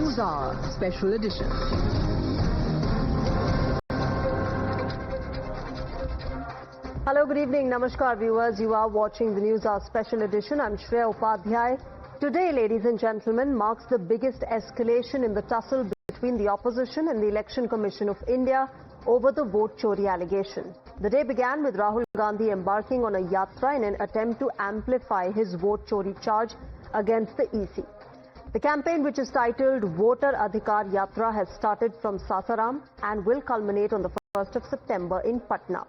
Newshour Special Edition. Hello, good evening. Namaskar viewers. You are watching the Newshour Special Edition. I'm Shreya Upadhyay. Today, ladies and gentlemen, marks the biggest escalation in the tussle between the opposition and the Election Commission of India over the vote chori allegation. The day began with Rahul Gandhi embarking on a yatra in an attempt to amplify his vote chori charge against the EC. The campaign, which is titled Voter Adhikar Yatra, has started from Sasaram and will culminate on the 1st of September in Patna.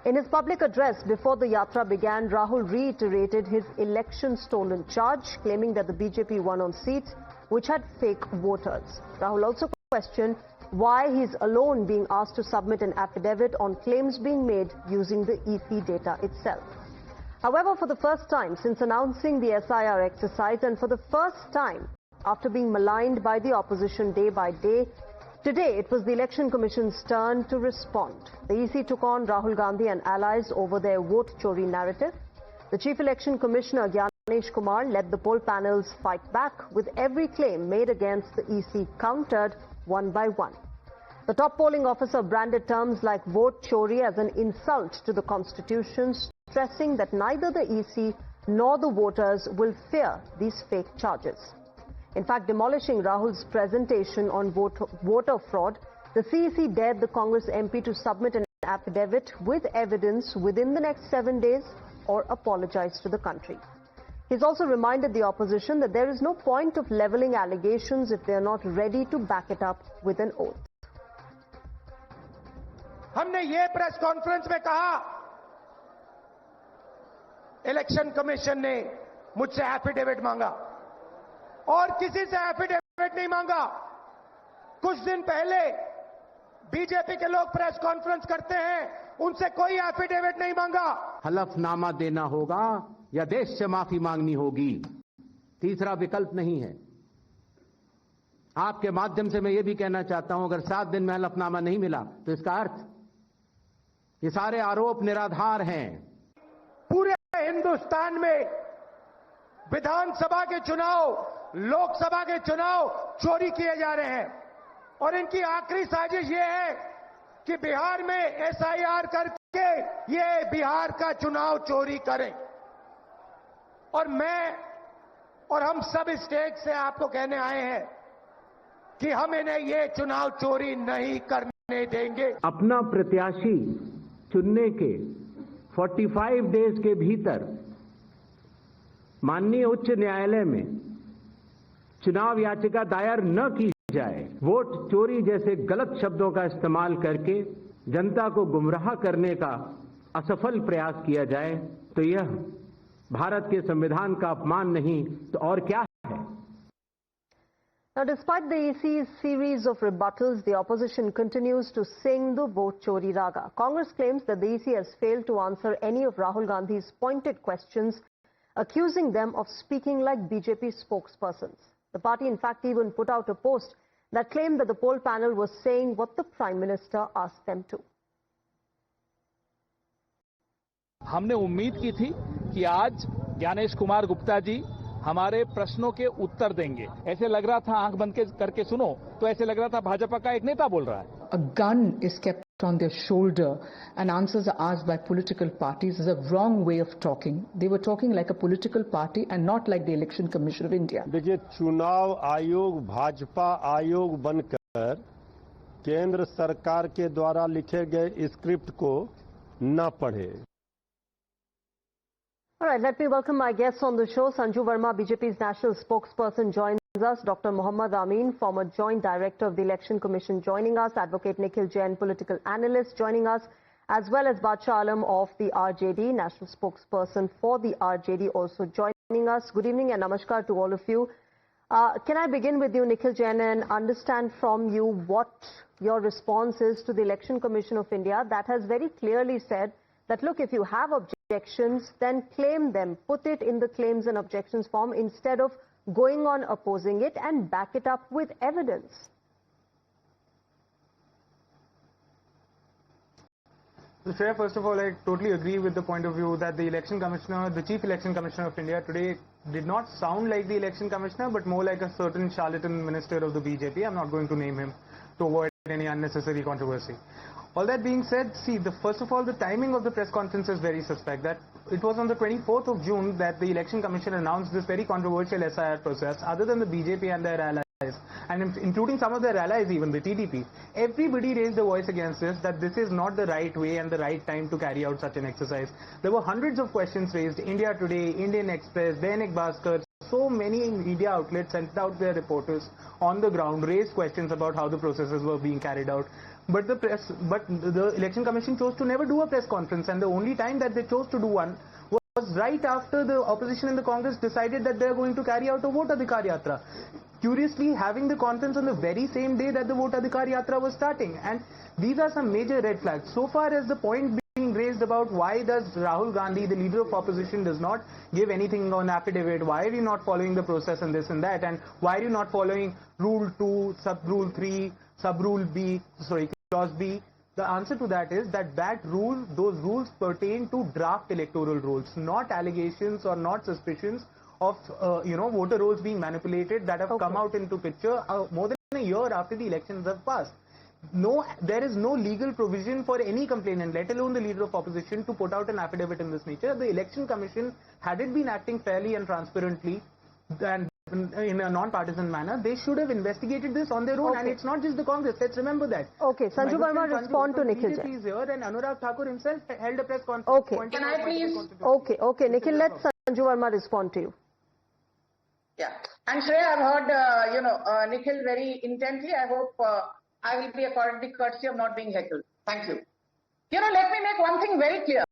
In his public address before the yatra began, Rahul reiterated his election stolen charge, claiming that the BJP won on seats which had fake voters. Rahul also questioned why he is alone being asked to submit an affidavit on claims being made using the EC data itself. However, for the first time since announcing the SIR exercise and for the first time after being maligned by the opposition day by day, today it was the Election Commission's turn to respond. The EC took on Rahul Gandhi and allies over their vote chori narrative. The Chief Election Commissioner Gyanesh Kumar led the poll panel's fight back, with every claim made against the EC countered one by one. The top polling officer branded terms like vote chori as an insult to the Constitution, stressing that neither the EC nor the voters will fear these fake charges. In fact, demolishing Rahul's presentation on voter fraud, the CEC dared the Congress MP to submit an affidavit with evidence within the next 7 days or apologize to the country. He's also reminded the opposition that there is no point of levelling allegations if they are not ready to back it up with an oath. हमने ये press conference में कहा, election commission ने मुझसे affidavit मांगा और किसी से एफिडेविट नहीं मांगा। कुछ दिन पहले बीजेपी के लोग प्रेस कॉन्फ्रेंस करते हैं, उनसे कोई एफिडेविट नहीं मांगा। हलफनामा देना होगा या देश से माफी मांगनी होगी, तीसरा विकल्प नहीं है। आपके माध्यम से मैं ये भी कहना चाहता हूं, अगर 7 दिन में हलफनामा नहीं मिला तो इसका अर्थ ये सारे आरोप निराधार हैं। पूरे हिंदुस्तान में विधानसभा के चुनाव, लोकसभा के चुनाव चोरी किए जा रहे हैं और इनकी आखिरी साजिश ये है कि बिहार में एसआईआर करके ये बिहार का चुनाव चोरी करें। और मैं और हम सब स्टेट से आपको कहने आए हैं कि हम इन्हें ये चुनाव चोरी नहीं करने देंगे। अपना प्रत्याशी चुनने के 45 डेज के भीतर माननीय उच्च न्यायालय में चुनाव याचिका दायर न की जाए, वोट चोरी जैसे गलत शब्दों का इस्तेमाल करके जनता को गुमराह करने का असफल प्रयास किया जाए, तो यह भारत के संविधान का अपमान नहीं तो और क्या है। Now, despite the EC's series of rebuttals, the opposition continues to sing the vote chori raga. Congress claims that the EC has failed to answer any of Rahul Gandhi's pointed questions, accusing them of speaking like BJP spokespersons. The party, in fact, even put out a post that claimed that the poll panel was saying what the Prime Minister asked them to. हमने उम्मीद की थी कि आज ज्ञानेश कुमार गुप्ता जी हमारे प्रश्नों के उत्तर देंगे। ऐसे लग रहा था, आंख बंद करके सुनो तो ऐसे लग रहा था भाजपा का एक नेता बोल रहा है। A gun is kept on their shoulder and answers are asked by political parties is a wrong way of talking. They were talking like a political party and not like the Election Commission of India. देखिए, चुनाव आयोग भाजपा आयोग बनकर केंद्र सरकार के द्वारा लिखे गए स्क्रिप्ट को न पढ़े। All right, let me welcome my guests on the show. Sanju Varma, BJP's national spokesperson, joins us. Dr. Mohammad Amin, former joint director of the Election Commission, joining us. Advocate Nikhil, Jain, political analyst, joining us, as well as Bachalam of the RJD, national spokesperson for the RJD, also joining us. Good evening and namaskar to all of you. Can I begin with you, Nikhil Jain, and understand from you what your response is to the Election Commission of India that has very clearly said that, look, if you have objections, then claim them, put it in the claims and objections form instead of going on opposing it, and back it up with evidence. Shreya, first of all, I totally agree with the point of view that the election commissioner, the chief election commissioner of India today did not sound like the election commissioner, but more like a certain charlatan minister of the BJP. I'm not going to name him to avoid any unnecessary controversy. All that being said, see, first of all, the timing of the press conference is very suspect. That it was on the 24th of June that the election commission announced this very controversial SIR process. Other than the BJP and their allies, and including some of their allies, even the TDP, everybody raised a voice against this, that this is not the right way and the right time to carry out such an exercise. There were hundreds of questions raised. India Today, Indian Express, Dainik Bhaskar, so many media outlets sent out their reporters on the ground, raised questions about how the processes were being carried out. But the election commission chose to never do a press conference, and the only time that they chose to do one was right after the opposition in the Congress decided that they are going to carry out a Vote Adhikar Yatra. Curiously, having the conference on the very same day that the Vote Adhikar Yatra was starting. And these are some major red flags. So far as the point being raised about why does Rahul Gandhi, the leader of opposition, does not give anything on affidavit, why are you not following the process and this and that, and why are you not following Rule 2, Sub-Rule 3, Sub-Rule B, Clause B, the answer to that is that those rules pertain to draft electoral rolls, not allegations or not suspicions of voter rolls being manipulated that have come out into picture more than a year after the elections have passed. No, there is no legal provision for any complainant, let alone the leader of opposition, to put out an affidavit in this nature. The election commission, had it been acting fairly and transparently and in a non-partisan manner, they should have investigated this on their own. And it's not just the Congress, let's remember that. Okay, Sanju Varma, respond to Nikhil. BJP is here, and Anurag Thakur himself held a press conference. Okay. Can I please? Okay, Nikhil, let Sanju Varma respond to you. Yeah, and Shreya, I've heard, Nikhil very intently. I hope I will be accorded the courtesy of not being heckled. Thank you. Let me make one thing very clear.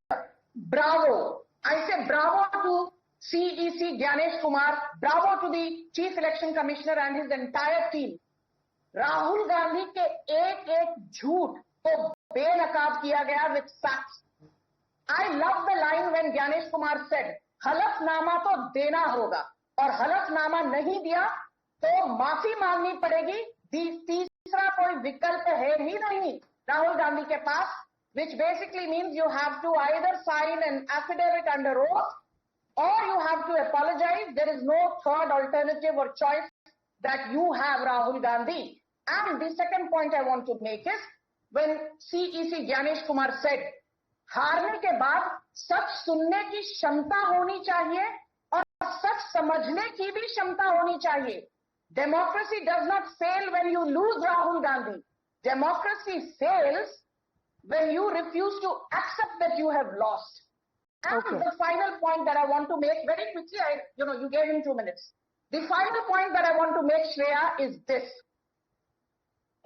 Bravo. I say bravo to CEC Gyanesh Kumar, bravo to the Chief Election Commissioner and his entire team. Rahul Gandhi ke ek jhoot ko benaqab kiya gaya with facts. I love the line when Gyanesh Kumar said, हलफनामा तो देना होगा और हलफनामा नहीं दिया तो माफी मांगनी पड़ेगी. तीसरा कोई विकल्प है ही नहीं राहुल गांधी के पास, which basically means you have to either sign an affidavit under oath or you have to apologize. There is no third alternative or choice that you have, Rahul Gandhi. And the second point I want to make is, when CEC Gyanesh Kumar said, हारने के बाद सच सुनने की क्षमता होनी चाहिए और सच समझने की भी क्षमता होनी चाहिए. Democracy does not fail when you lose, Rahul Gandhi. Democracy fails when you refuse to accept that you have lost. And the final point that I want to make very quickly, you gave him 2 minutes. The final point that I want to make, Shreya, is this.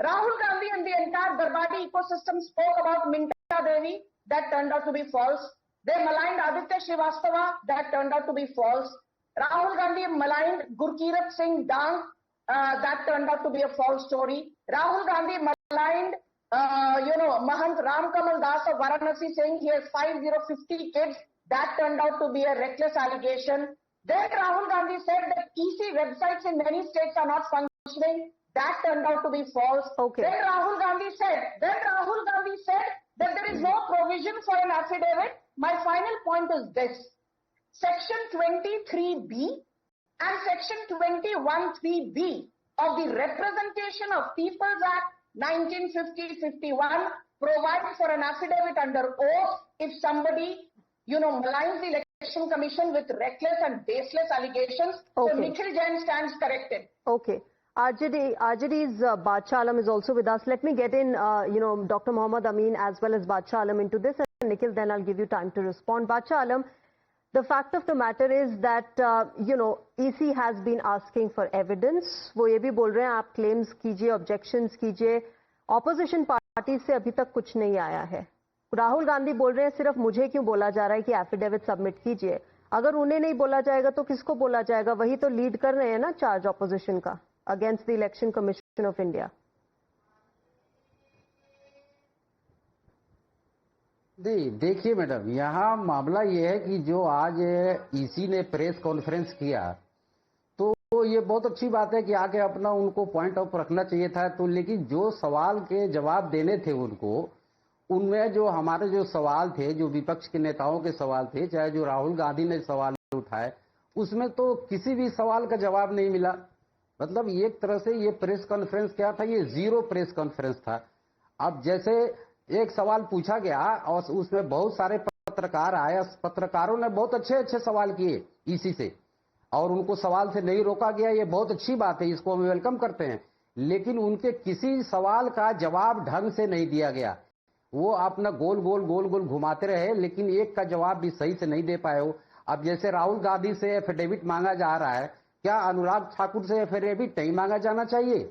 Rahul Gandhi and the entire Barbadi ecosystem spoke about Minta Devi. That turned out to be false. They maligned Aditya Srivastava. That turned out to be false. Rahul Gandhi maligned Gurkirat Singh Dang. That turned out to be a false story. Rahul Gandhi maligned, Mahant Ram Kamal Das of Varanasi, saying he has 50 kids. That turned out to be a reckless allegation. Then Rahul Gandhi said that EC websites in many states are not functioning. That turned out to be false. Then Rahul Gandhi said that there is no provision for an affidavit. My final point is this. Section 23B and Section 21(3)B of the Representation of People's Act 1950-51 provide for an affidavit under oath if somebody, maligns the election commission with reckless and baseless allegations. So Nikhil Jain stands corrected. Okay. RJD's Bachalam is also with us. Let me get in, Dr. Mohammed Amin as well as Bachalam into this. And Nikhil, then I'll give you time to respond. Bachalam, the fact of the matter is that, EC has been asking for evidence. वो ये भी बोल रहे हैं आप claims कीजिए, objections कीजिए. Opposition parties से अभी तक कुछ नहीं आया है. राहुल गांधी बोल रहे हैं सिर्फ मुझे क्यों बोला जा रहा है कि affidavit submit कीजिए. अगर उन्हें नहीं बोला जाएगा तो किसको बोला जाएगा? वही तो लीड कर रहे हैं ना चार्ज opposition का against the Election Commission of India. देखिए मैडम, यहाँ मामला ये है कि जो आज ईसी ने प्रेस कॉन्फ्रेंस किया तो ये बहुत अच्छी बात है कि आके अपना उनको पॉइंट ऑफ रखना चाहिए था. तो लेकिन जो सवाल के जवाब देने थे उनको, उनमें जो हमारे जो सवाल थे, जो विपक्ष के नेताओं के सवाल थे, चाहे जो राहुल गांधी ने सवाल उठाए, उसमें तो किसी भी सवाल का जवाब नहीं मिला। मतलब एक तरह से ये प्रेस कॉन्फ्रेंस क्या था, ये जीरो प्रेस कॉन्फ्रेंस था। अब जैसे एक सवाल पूछा गया और उसमें बहुत सारे पत्रकार आए, पत्रकारों ने बहुत अच्छे अच्छे सवाल किए ईसी से और उनको सवाल से नहीं रोका गया, ये बहुत अच्छी बात है, इसको हम वेलकम करते हैं। लेकिन उनके किसी सवाल का जवाब ढंग से नहीं दिया गया। वो अपना गोल गोल घुमाते रहे, लेकिन एक का जवाब भी सही से नहीं दे पाए हो। अब जैसे राहुल गांधी से एफिडेविट मांगा जा रहा है, क्या अनुराग ठाकुर से एफिडेविट नहीं मांगा जाना चाहिए?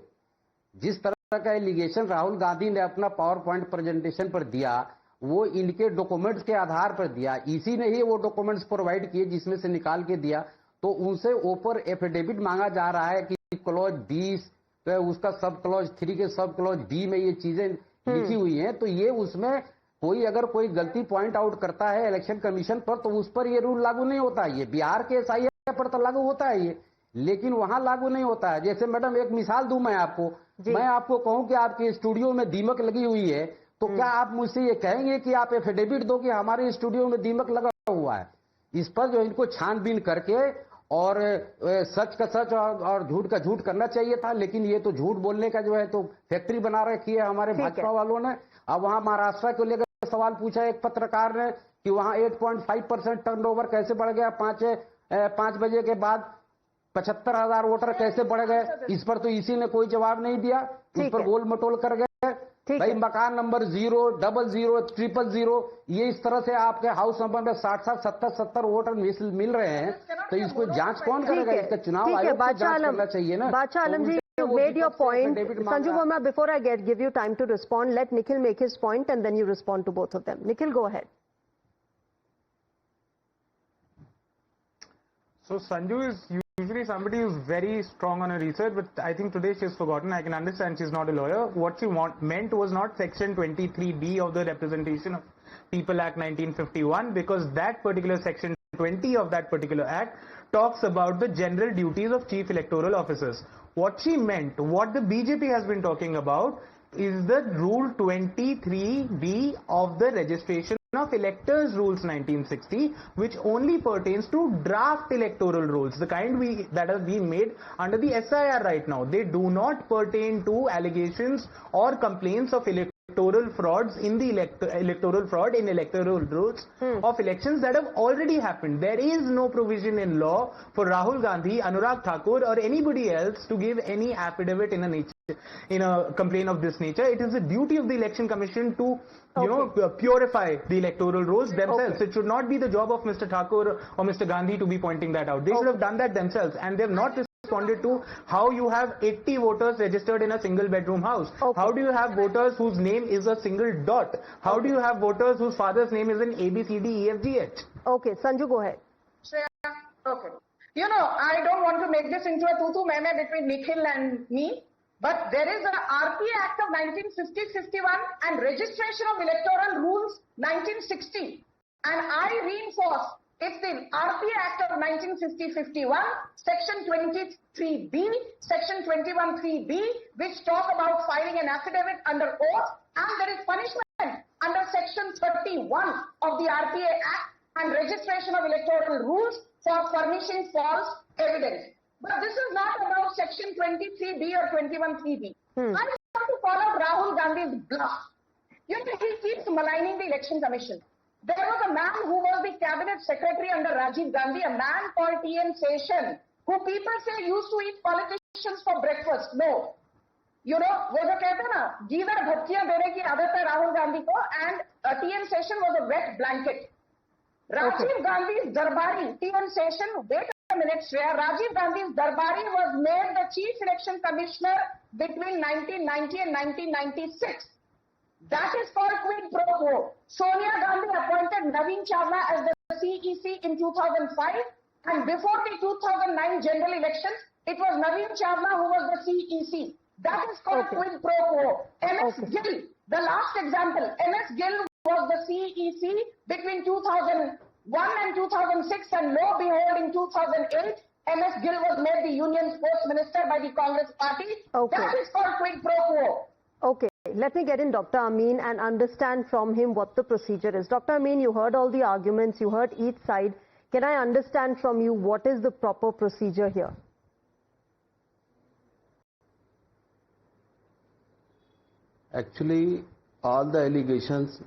जिस तरह का एलिगेशन राहुल गांधी ने अपना पावर पॉइंट प्रेजेंटेशन पर दिया, वो इनके डॉक्यूमेंट्स के आधार पर दिया, इसी ने ही वो डॉक्यूमेंट्स प्रोवाइड किए जिसमें से निकाल के दिया। तो उनसे ऊपर एफिडेविट मांगा जा रहा है कि क्लॉज 20 उसका सब क्लॉज 3 के सब क्लॉज बी में ये चीजें लिखी हुई हैं। तो ये उसमें कोई अगर कोई गलती पॉइंट आउट करता है इलेक्शन कमीशन पर, तो उस पर ये रूल लागू नहीं होता है। ये बिहार के एसआईआर पर तो लागू होता है ये, लेकिन वहां लागू नहीं होता है। जैसे मैडम एक मिसाल दूं मैं आपको कहूं कि आपके स्टूडियो में दीमक लगी हुई है, तो क्या आप मुझसे ये कहेंगे कि आप एफिडेविट दो कि हमारे स्टूडियो में दीमक लगा हुआ है? इस पर जो इनको छानबीन करके और सच का सच और झूठ का झूठ करना चाहिए था। लेकिन ये तो झूठ बोलने का जो है तो फैक्ट्री बना रखी है हमारे भाजपा वालों ने। अब वहां महाराष्ट्र को लेकर सवाल पूछा एक पत्रकार ने कि वहां 8.5% टर्नओवर कैसे बढ़ गया, 5 बजे के बाद 75,000 वोटर कैसे बढ़ गए? इस पर तो इसी ने कोई जवाब नहीं दिया, उस पर गोल मटोल कर गए। भाई मकान नंबर 0, 00, 000 ये इस तरह से आपके हाउस नंबर में 60, 70 वोटर मिल रहे हैं, तो इसको जांच कौन करेगा? इसका चुनाव आयोग को जांच करना चाहिए ना। Bachalam ji, you made your point. Sanju Varma, before I give you time to respond, let Nikhil make his point and then you respond to both of them. Nikhil, go ahead. So Sanju is usually somebody who's very strong on her research, but I think today she's forgotten. I can understand she's not a lawyer. What she meant was not Section 23B of the Representation of People Act 1951, because that particular Section 20 of that particular act talks about the general duties of chief electoral officers. What she meant, what the BJP has been talking about, is the Rule 23B of the Registration of Electors Rules 1960, which only pertains to draft electoral rolls, the kind that are being made under the SIR right now. They do not pertain to allegations or complaints of electoral frauds in the electoral fraud in electoral rolls of elections that have already happened. There is no provision in law for Rahul Gandhi, Anurag Thakur or anybody else to give any affidavit in a complaint of this nature. It is the duty of the Election Commission to purify the electoral rolls themselves. It should not be the job of Mr. Thakur or Mr. Gandhi to be pointing that out. They should have done that themselves, and they have not responded to how you have 80 voters registered in a single bedroom house. How do you have voters whose name is a single dot? How do you have voters whose father's name is an ABCDEFGH? Okay, Sanju, go ahead. Okay. You know, I don't want to make this into a tutu-meme between Nikhil and me, but there is an RP Act of 1950-51 and Registration of Electoral Rules 1960. And I reinforce, it's the RP Act of 1950-51, Section 23B, Section 21(3)B, which talk about filing an affidavit under oath, and there is punishment under Section 31 of the RPA Act and Registration of Electoral Rules for furnishing false evidence. But this is not about Section 23B or 21(3)B. I want to call out Rahul Gandhi's bluff. You know, he keeps maligning the Election Commission. There was a man who was the cabinet secretary under Rajiv Gandhi, a man called T.N. Seshan, who people say used to eat politicians for breakfast. No. You know, वो जो कहते हैं ना, गीदड़ भक्तियां देने की आदत है राहुल गांधी को, and T.N. Seshan was a wet blanket. Rajiv Gandhi's Darbari, T.N. Seshan, wait a minute, Shreya, Rajiv Gandhi's Darbari was made the chief election commissioner between 1990 and 1996. That is called quid pro quo. Sonia Gandhi appointed Naveen Chawla as the CEC in 2005, and before the 2009 general elections, it was Naveen Chawla who was the CEC. That is called quid pro quo. MS Gill, the last example, MS Gill was the CEC between 2001 and 2006, and lo and behold, in 2008, MS Gill was made the Union Sports Minister by the Congress Party. That is called quid pro quo. Okay. Let me get in Dr. Amin and understand from him what the procedure is. Dr. Amin, you heard all the arguments, you heard each side. Can I understand from you what is the proper procedure here? Actually, all the allegations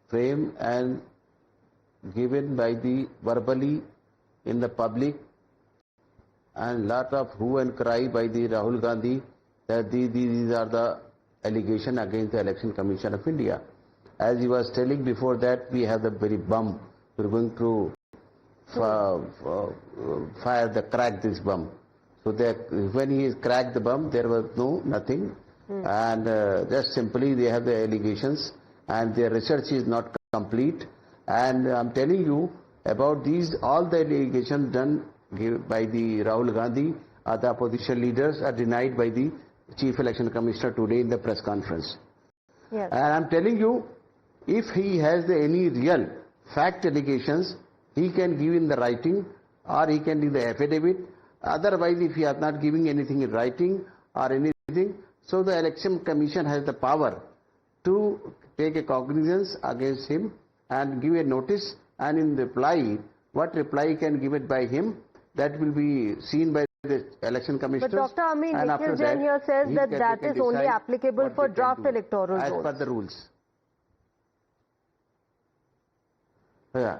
framed and given by the verbally in the public and lot of hue and cry by the Rahul Gandhi that these are the allegations against the Election Commission of India. As he was telling before that, we have the very bomb. We're going to crack this bomb. So when he cracked the bomb, there was nothing. And just simply they have the allegations and their research is not complete. And I'm telling you about all the allegations done by the Rahul Gandhi, the opposition leaders are denied by the Chief Election Commissioner today in the press conference. Yes. And I'm telling you, if he has any real fact allegations, he can give in the writing or he can do the affidavit. Otherwise, if he is not giving anything in writing or anything, so the Election Commission has the power to take a cognizance against him and give a notice, and in reply, what reply can give it by him, that will be seen by the Election Commission. But Dr. Amin, Nikhil Jain here says that is only applicable for draft electoral as rolls. per the rules. Yeah.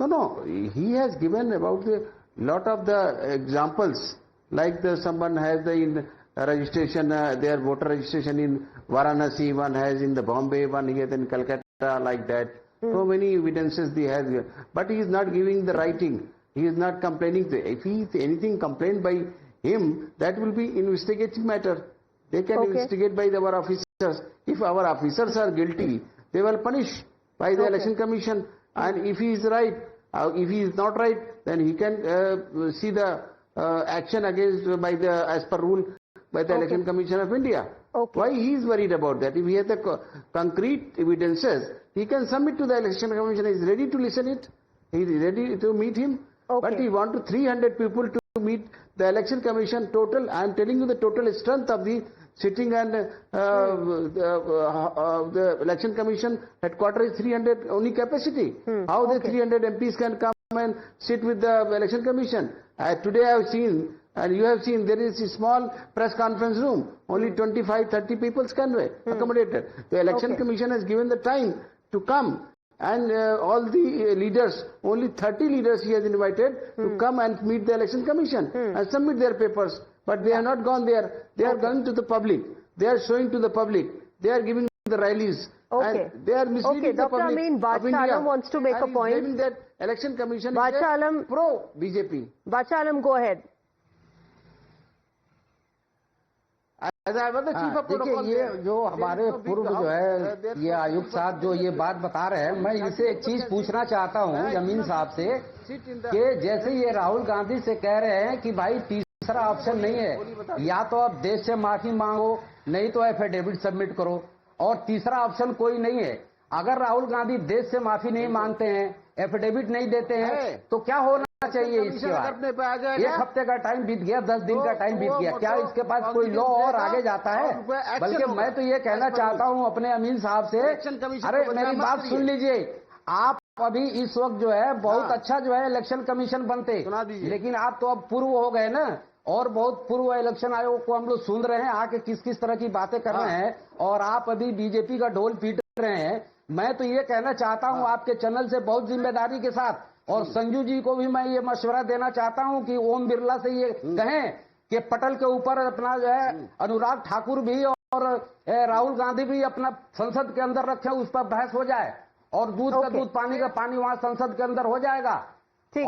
No, he has given about the lot of the examples, like someone has the registration, their voter registration in Varanasi, one has in the Bombay, one here in Calcutta, like that. So many evidences they have, but he is not giving the writing. He is not complaining. If he is anything complained by him, that will be investigative matter. They can investigate by our officers. If our officers are guilty, they will punish by the Election Commission. And if he is right, if he is not right, then he can see the action against as per rule by the Election Commission of India. Why he is worried about that? If he has the concrete evidences, he can submit to the Election Commission. He is ready to listen it. He is ready to meet him. But he wants 300 people to meet the Election Commission total. I am telling you the total strength of the sitting and the Election Commission headquarters is 300 only capacity. How the 300 MPs can come and sit with the Election Commission? Today I have seen, and you have seen, there is a small press conference room. Only 25-30 people can be accommodated. The Election Commission has given the time to come. And all the leaders, only 30 leaders he has invited to come and meet the Election Commission and submit their papers. But they have not gone there. They are going to the public. They are showing to the public. They are giving the rallies. And they are misleading the public. Dr. Amin, Bachalam wants to make a point. That Election Commission is pro-BJP. Bachalam, go ahead. देखिए ये जो हमारे पूर्व जो है ये आयुक्त साहब जो ये बात बता रहे हैं, मैं इनसे एक चीज पूछना चाहता हूं अमीन साहब से कि जैसे ये राहुल गांधी से कह रहे हैं कि भाई तीसरा ऑप्शन नहीं है, या तो आप देश से माफी मांगो नहीं तो एफिडेविट सबमिट करो, और तीसरा ऑप्शन कोई नहीं है। अगर राहुल गांधी देश से माफी नहीं मांगते हैं, एफिडेविट नहीं देते हैं, तो क्या होना चाहिए इसके बाद? एक हफ्ते का टाइम बीत गया, 10 दिन का टाइम बीत गया, क्या इसके पास कोई लॉ और आगे जाता है? बल्कि मैं तो ये कहना चाहता हूं अपने अमीन साहब से, अरे मेरी बात सुन लीजिए, आप अभी इस वक्त जो है बहुत अच्छा जो है इलेक्शन कमीशन बनते, लेकिन आप तो अब पूर्व हो गए ना, और बहुत पूर्व इलेक्शन आयोग को हम लोग सुन रहे हैं आके किस किस तरह की बातें कर रहे हैं, और आप अभी बीजेपी का ढोल पीट रहे हैं। मैं तो ये कहना चाहता हूं आपके चैनल से बहुत जिम्मेदारी के साथ, और संजू जी को भी मैं ये मशवरा देना चाहता हूं कि ओम बिरला से ये कहें कि पटल के ऊपर अपना जो है अनुराग ठाकुर भी और राहुल गांधी भी अपना संसद के अंदर रखें, उस पर बहस हो जाए, और दूध का दूध पानी का पानी वहां संसद के अंदर हो जाएगा।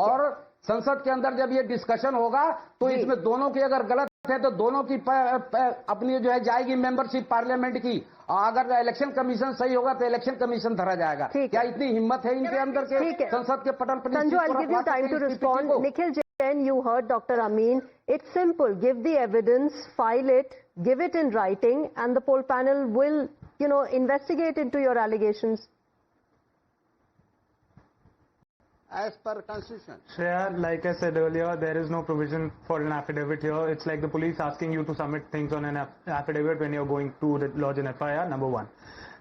और संसद के अंदर जब ये डिस्कशन होगा तो इसमें दोनों की अगर गलत है तो दोनों की अपनी जो है जाएगी मेंबरशिप पार्लियामेंट की, और अगर इलेक्शन कमीशन सही होगा तो इलेक्शन कमीशन धरा जाएगा। क्या इतनी हिम्मत है इनके अंदर के संसद के पटल पर? Sanju, I'll give you time to respond. Nikhil Jain, you heard Dr. Amin. It's simple. Give the evidence, file it, give it in writing, and the poll panel will, investigate into your allegations. as per constitution. Shreya, like I said earlier, there is no provision for an affidavit here. It's like the police asking you to submit things on an affidavit when you're going to lodge an FIR, number one.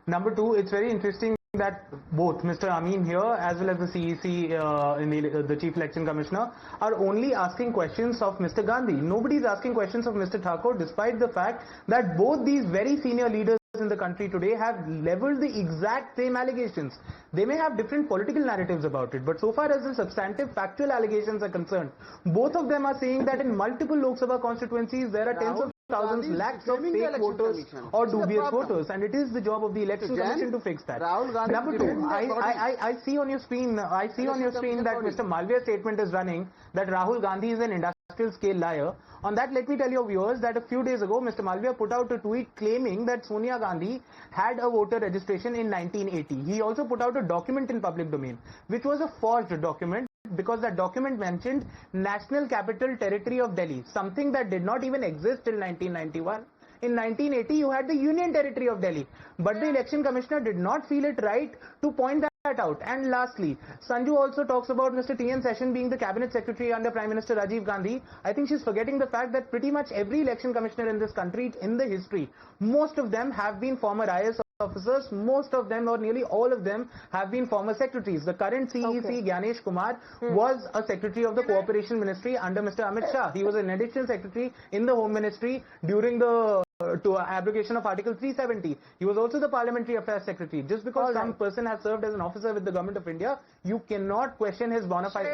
Number two, it's very interesting that both Mr. Amin here as well as the CEC, the Chief Election Commissioner, are only asking questions of Mr. Gandhi. Nobody is asking questions of Mr. Thakur, despite the fact that both these very senior leaders in the country today have leveled the exact same allegations. They may have different political narratives about it, but so far as the substantive factual allegations are concerned, both of them are saying that in multiple Lok Sabha constituencies there are tens of thousands, lakhs of fake voters or dubious voters, and it is the job of the election commission to fix that. Number two, I see on your screen, that Mr. Malviya's statement is running that Rahul Gandhi is an industrial scale liar. On that, let me tell your viewers that a few days ago, Mr. Malviya put out a tweet claiming that Sonia Gandhi had a voter registration in 1980. He also put out a document in public domain, which was a forged document, because that document mentioned National Capital Territory of Delhi, something that did not even exist till 1991. In 1980, you had the Union Territory of Delhi, but the Election Commissioner did not feel it right to point that out. And lastly, Sanju also talks about Mr. T.N. Session being the Cabinet Secretary under Prime Minister Rajiv Gandhi. I think she's forgetting the fact that pretty much every Election Commissioner in this country, in the history, most of them have been former IAS officers, most of them or nearly all of them have been former secretaries. The current CEC, Gyanesh Kumar, was a secretary of the Cooperation Ministry under Mr. Amit Shah. He was an additional secretary in the Home Ministry during the abrogation of Article 370. He was also the Parliamentary Affairs Secretary. Just because some person has served as an officer with the Government of India, you cannot question his bona fide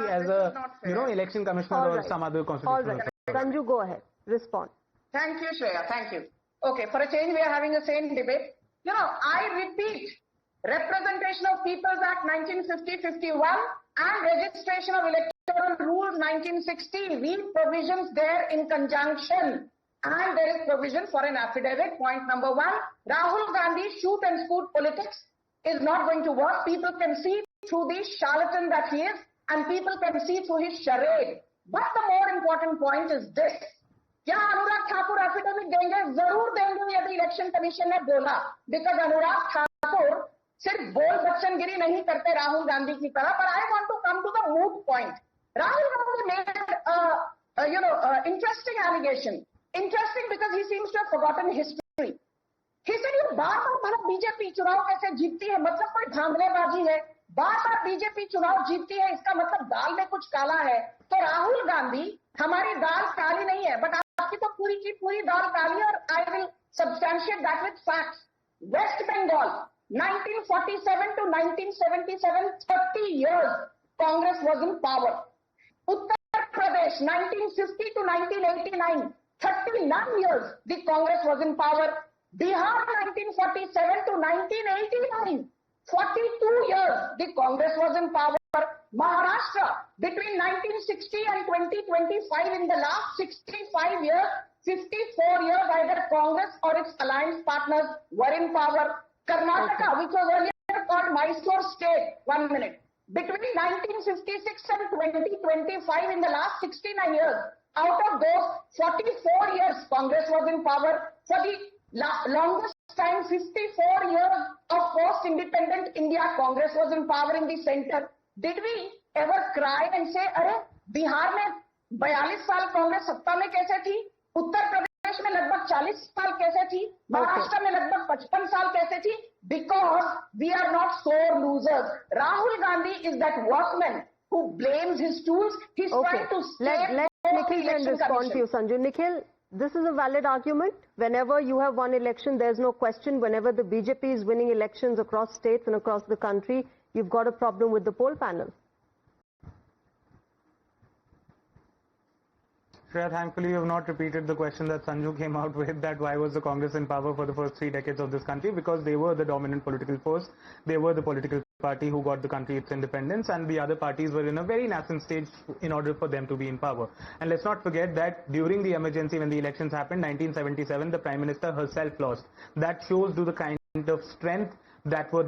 as a election commissioner or some other constitutional. Sanju, go ahead. Respond. Thank you, Shreya. Thank you. Okay, for a change, we are having a sane debate. I repeat, Representation of People's Act 1950-51 and Registration of Electoral Rules 1960, read provisions there in conjunction. And there is provision for an affidavit. Point number one, Rahul Gandhi's shoot and scoot politics is not going to work. People can see through the charlatan that he is, and people can see through his charade. But the more important point is this. क्या Anurag Thakur affidavit देंगे? जरूर देंगे यदि election commission ने बोला, because Anurag Thakur सिर्फ बोल बच्चनगिरी नहीं करते राहुल गांधी की तरह. पर I want to come to the moot point. Rahul Gandhi made interesting allegation. Interesting because he seems to have forgotten history. He said ये बार-बार बीजेपी चुनाव कैसे जीतती है, मतलब कोई धांधलेबाजी है. बार-बार बीजेपी चुनाव जीतती है, इसका मतलब दाल में कुछ काला है. तो राहुल गांधी, हमारी दाल काली नहीं है, बट आपकी तो पूरी की पूरी दाल काली है. और I will substantiate that with facts. West Bengal 1947 to 1977, 30 years Congress was in power. Uttar Pradesh 1950 to 1989, 39 years the Congress was in power. Bihar 1947 to 1989, 42 years the Congress was in power. Maharashtra between 1960 and 2025, in the last 65 years, 54 years either Congress or its alliance partners were in power. Karnataka, which was earlier called Mysore State, 1 minute. Between 1956 and 2025, in the last 69 years, out of those 44 years, Congress was in power. For the longest time, 54 years of post-independent India, Congress was in power in the center. Did we ever cry and say, अरे बिहार में 42 साल कांग्रेस सत्ता में कैसे थी? उत्तर प्रदेश में लगभग 40 साल कैसे थी? महाराष्ट्र में लगभग 55 साल कैसे थी? Because we are not sore losers. Rahul Gandhi is that workman who blames his tools. He's trying to save. Let Nikhil then respond to you, Sanju. Nikhil, this is a valid argument. Whenever you have won election, there's no question. Whenever the BJP is winning elections across states and across the country, you've got a problem with the poll panel. Shreya, thankfully you have not repeated the question that Sanju came out with, that why was the Congress in power for the first 3 decades of this country? Because they were the dominant political force. They were the political party who got the country its independence, and the other parties were in a very nascent stage in order for them to be in power. And let's not forget that during the emergency when the elections happened, 1977, the Prime Minister herself lost. That shows the kind of strength that was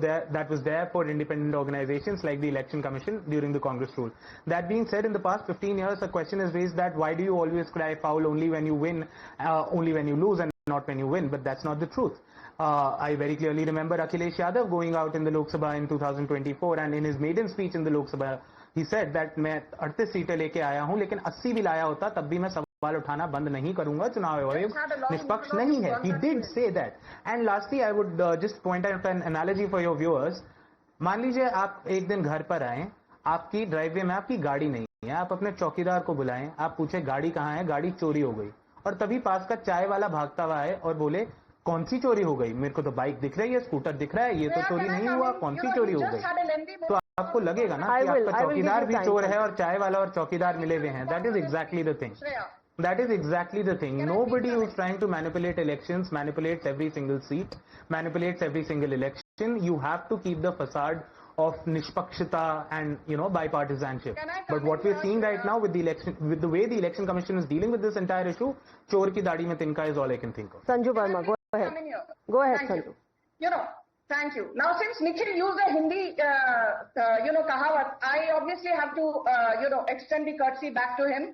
there for independent organizations like the Election Commission during the Congress rule. That being said, in the past 15 years, a question is raised that why do you always cry foul only when you win, only when you lose and not when you win? But that's not the truth. I very clearly remember Akhilesh Yadav going out in the Lok Sabha in 2024, and in his maiden speech in the Lok Sabha He said that मैं 38 सीटें लेके आया हूं, लेकिन 80 भी लाया होता तब भी मैं सवाल उठाना बंद नहीं करूंगा, चुनाव आयोग निष्पक्ष नहीं है. He did say that. And lastly, I would just point out an analogy for your viewers. मान लीजिए आप एक दिन घर पर आए, आपकी ड्राइववे में आपकी गाड़ी नहीं है, आप अपने चौकीदार को बुलाएं, आप पूछे गाड़ी कहाँ है, गाड़ी चोरी हो गई, और तभी पास का चाय वाला भागता हुआ है और बोले कौन सी चोरी हो गई, मेरे को तो बाइक दिख रही है, स्कूटर दिख रहा है, ये तो चोरी नहीं हुआ, कौन सी चोरी हो गई? तो आपको लगेगा ना कि आपका चौकीदार भी चोर है और चाय वाला और चौकीदार मिले हुए हैं. That is exactly the thing. That is exactly the thing. Nobody who's trying to manipulate elections manipulates every single seat, manipulates every single election. You have to keep the facade of nishpakshata and, you know, bipartisanship. But what we're seeing right now with the election, with the way the election commission is dealing with this entire issue, chor ki dadi mein tinka is all I can think of. Sanju Varma, go ahead. Go ahead, Sanju. You know, thank you. Now, since Nikhil used a Hindi, kahavat, I obviously have to, extend the courtesy back to him.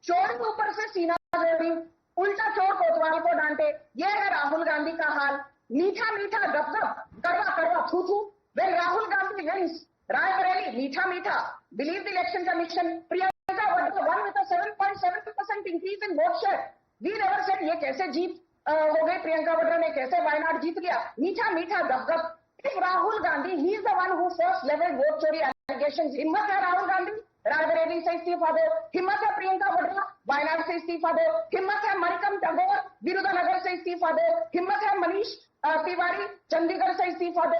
चोर के ऊपर से सीना जोड़ी, उल्टा चोर कोतवाल को डांटे, ये है राहुल गांधी का हाल. मीठा मीठा गपगप, कड़वा कड़वा थू थू. When Rahul Gandhi wins, Raebareli, मीठा मीठा. Believe the election commission. Priyanka Vadra won with a 7.7% increase in vote share. We never said ये कैसे जीत हो गई, प्रियंका वाड्रा ने कैसे वायनाड जीत गया. मीठा मीठा गपगप. If Rahul Gandhi, he is the one who first leveled vote chori allegations. हिम्मत है राहुल गांधी, रायबरेली से इस्तीफा दो. हिम्मत है प्रियंका वाड्रा, वायनाड से इस्तीफा दो. हिम्मत है मरिकम टैगोर, विरुधनगर से इस्तीफा दो. हिम्मत है मनीष तिवारी, चंडीगढ़ से इस्तीफा दो.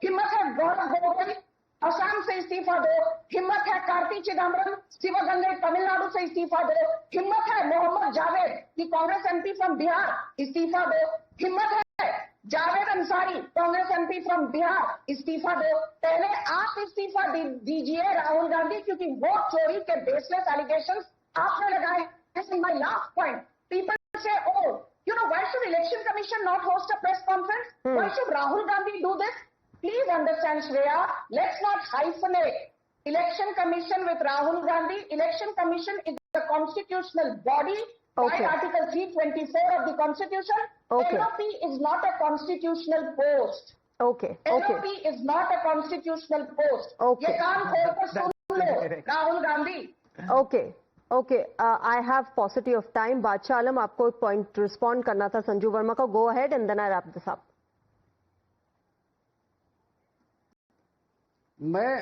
हिम्मत है गौरव गोगोई, असम से इस्तीफा दो. हिम्मत है कार्ति चिदम्बरम, शिवगंगे तमिलनाडु से इस्तीफा दो. हिम्मत है मोहम्मद जावेद, की कांग्रेस एमपी फ्रॉम बिहार, इस्तीफा दो. हिम्मत है जावेद अंसारी, कांग्रेस एमपी फ्रॉम बिहार, इस्तीफा दो. पहले आप इस्तीफा दीजिए राहुल गांधी, क्योंकि वोट चोरी के बेसलेस एलिगेशंस आपने लगाए. This is my last point. People से why should election commission not host a press conference? Why should Rahul Gandhi do this? Please understand, Shreya, let's not hyphenate election commission with Rahul Gandhi. Election commission is a constitutional body. By Article 324 of the Constitution, LoP is not a constitutional post. LoP is not a constitutional post. ये काम खोल कर सुन लो, Rahul Gandhi. I have paucity of time. Bachalam, आपको एक point respond करना था संजू वर्मा का. Go ahead and then I wrap this up. मैं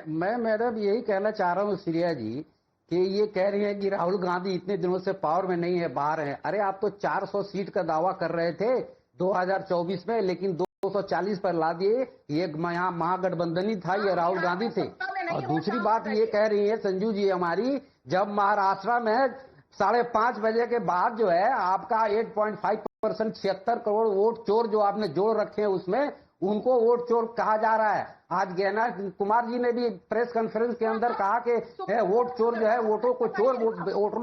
मैडम यही कहना चाह रहा हूँ श्रेया जी कि ये कह रही है कि राहुल गांधी इतने दिनों से पावर में नहीं है, बाहर है. अरे आप तो 400 सीट का दावा कर रहे थे 2024 में, लेकिन 240 पर ला दिए. ये यहाँ महागठबंधन ही था, ये राहुल गांधी थे. और दूसरी बात ये कह रही है संजू जी हमारी, जब महाराष्ट्र में 5:30 बजे के बाद जो है आपका 8.5% 76 करोड़ वोट चोर जो आपने जोड़ रखे हैं, उसमें उनको वोट चोर कहा जा रहा है. आज गहना कुमार जी ने भी प्रेस कॉन्फ्रेंस के अंदर कहा कि वोट चोर जो है, वोटरों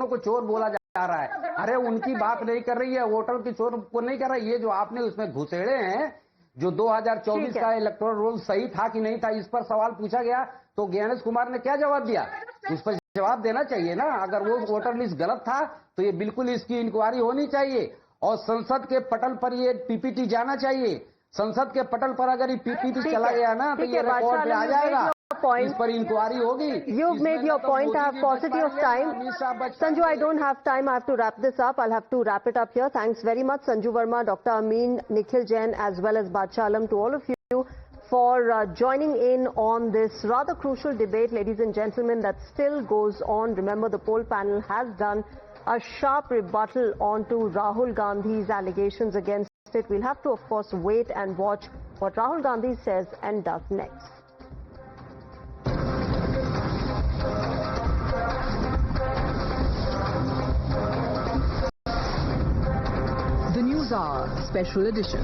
को चोर बोला जा रहा है. अरे उनकी बात नहीं कर रही है, वोटर की चोर को नहीं कर रही. ये जो आपने उसमें घुसेड़े हैं, जो 2024 का इलेक्टोरल रोल सही था कि नहीं था, इस पर सवाल पूछा गया तो ज्ञानेश कुमार ने क्या जवाब दिया? उस पर जवाब देना चाहिए ना. अगर वो वोटर लिस्ट गलत था तो ये बिल्कुल इसकी इंक्वायरी होनी चाहिए और संसद के पटल पर ये पीपीटी जाना चाहिए. संसद के पटल पर अगर ये पीपीटी चला गया ना तो ये रिकॉर्ड पे आ जाएगा. इस पर इंक्वायरी होगी. You've made your point. I have paucity of time. Sanju, I don't have time. I have to wrap this up. I'll have to wrap it up here. Thanks very much, Sanju Varma, Dr. Amin, Nikhil Jain, as well as Bachalam, to all of you for joining in on this rather crucial debate, ladies and gentlemen, that still goes on. Remember, the poll panel has done a sharp rebuttal onto Rahul Gandhi's allegations against it. We'll have to, of course, wait and watch what Rahul Gandhi says and does next. The News Hour Special Edition.